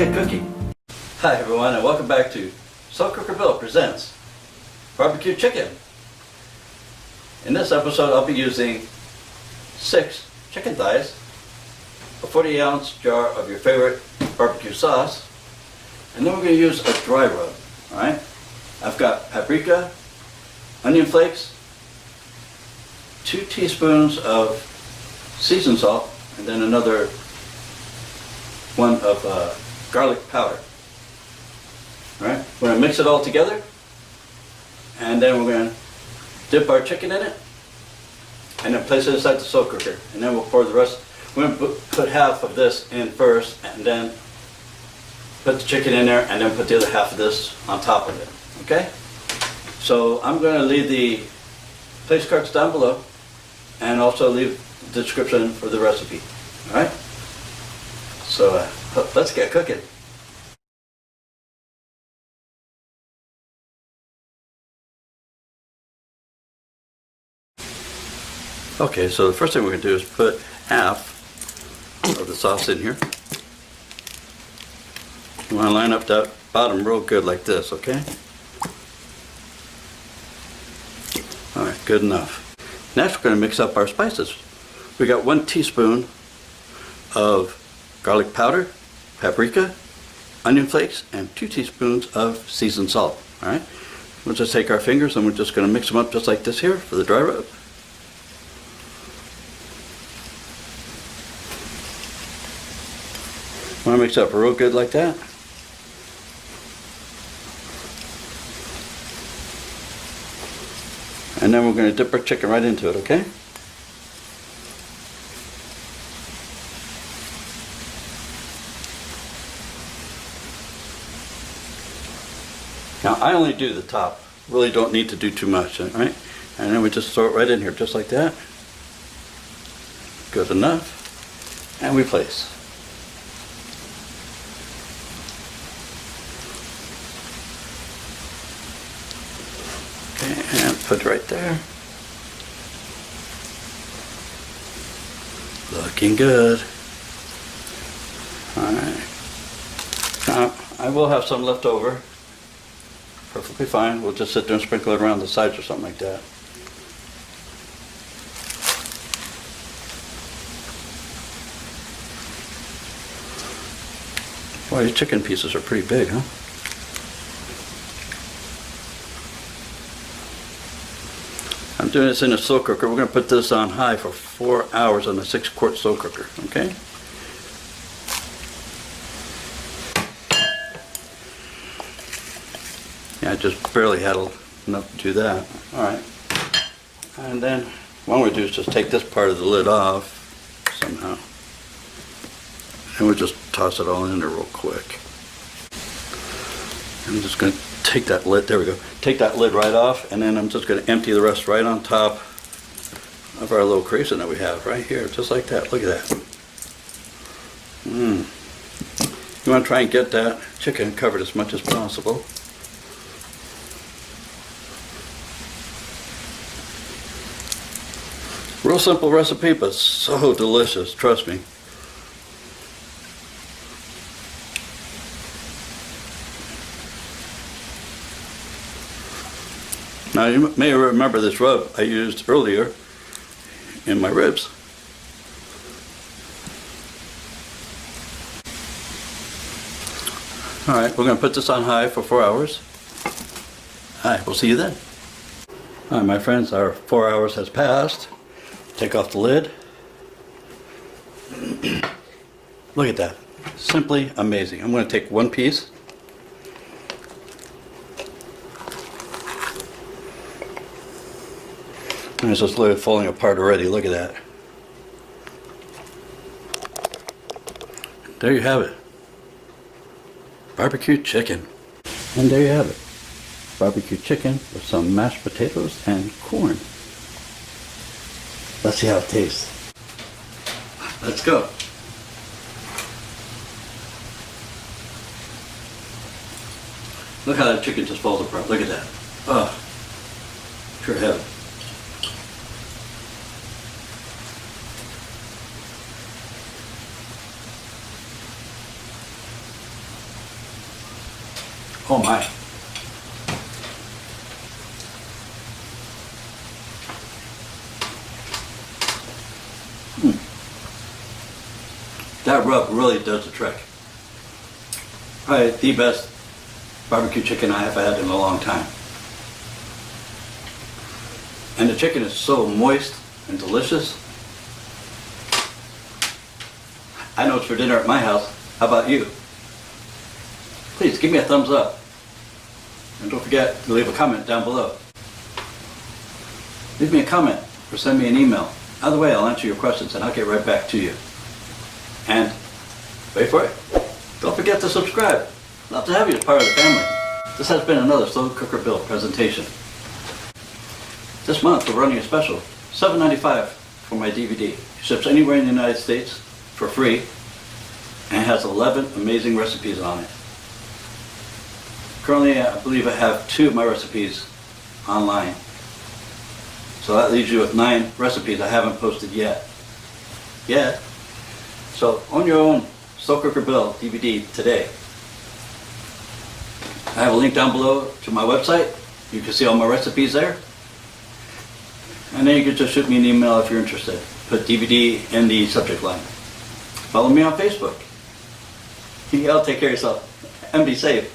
get cooking. Hi everyone, and welcome back to Slow Cooker Bill presents barbecue chicken. In this episode I'll be using 6 chicken thighs, a 40-ounce jar of your favorite barbecue sauce, and then we're going to use a dry rub. Alright? I've got paprika, onion flakes, 2 teaspoons of seasoned salt, and then another one of garlic powder. Alright, we're going to mix it all together, and then we're going to dip our chicken in it, and then place it inside the slow cooker, and then we'll pour the rest. We're going to put half of this in first, and then put the chicken in there, and then put the other half of this on top of it. Okay? So I'm going to leave the place cards down below, and also leave the description for the recipe. Alright? So let's get cooking. Okay, so the first thing we're going to do is put half of the sauce in here. You want to line up that bottom real good like this, okay? Alright, good enough. Next we're going to mix up our spices. We got 1 teaspoon of garlic powder, paprika, onion flakes, and 2 teaspoons of seasoned salt. Alright? We'll just take our fingers and we're just going to mix them up just like this here for the dry rub. Want to mix up real good like that. And then we're going to dip our chicken right into it, okay? Now I only do the top, really don't need to do too much, right? And then we just throw it right in here, just like that. Good enough. And we place. Okay, and put it right there. Looking good. Alright. Now, I will have some left over. Perfectly fine. We'll just sit there and sprinkle it around the sides or something like that. Boy, these chicken pieces are pretty big, huh? I'm doing this in a slow cooker. We're going to put this on high for 4 hours on a 6-quart slow cooker, okay? Yeah, I just barely had enough to do that. Alright. And then what we'll do is just take this part of the lid off somehow. And we'll just toss it all in there real quick. I'm just going to take that lid, there we go. Take that lid right off, and then I'm just going to empty the rest right on top of our little creason that we have right here, just like that. Look at that. You want to try and get that chicken covered as much as possible. Real simple recipe, but so delicious, trust me. Now you may remember this rub I used earlier in my ribs. Alright, we're going to put this on high for 4 hours. Alright, we'll see you then. Alright my friends, our 4 hours has passed. Take off the lid. Look at that. Simply amazing. I'm going to take 1 piece. And it's just literally falling apart already. Look at that. There you have it. Barbecue chicken. And there you have it. Barbecue chicken with some mashed potatoes and corn. Let's see how it tastes. Let's go. Look how that chicken just falls apart. Look at that. Oh, pure heaven. Oh my. That rub really does the trick. Probably the best barbecue chicken I have had in a long time. And the chicken is so moist and delicious. I know it's for dinner at my house. How about you? Please give me a thumbs up. And don't forget to leave a comment down below. Leave me a comment or send me an email. Either way, I'll answer your questions and I'll get right back to you. And wait for it. Don't forget to subscribe. Love to have you as part of the family. This has been another Slow Cooker Bill presentation. This month we're running a special, $7.95 for my DVD. It ships anywhere in the United States for free and has 11 amazing recipes on it. Currently, I believe I have 2 of my recipes online. So that leaves you with 9 recipes I haven't posted yet. So own your own Slow Cooker Bill DVD today. I have a link down below to my website. You can see all my recipes there. And then you can just shoot me an email if you're interested. Put DVD in the subject line. Follow me on Facebook. Y'all take care of yourself and be safe.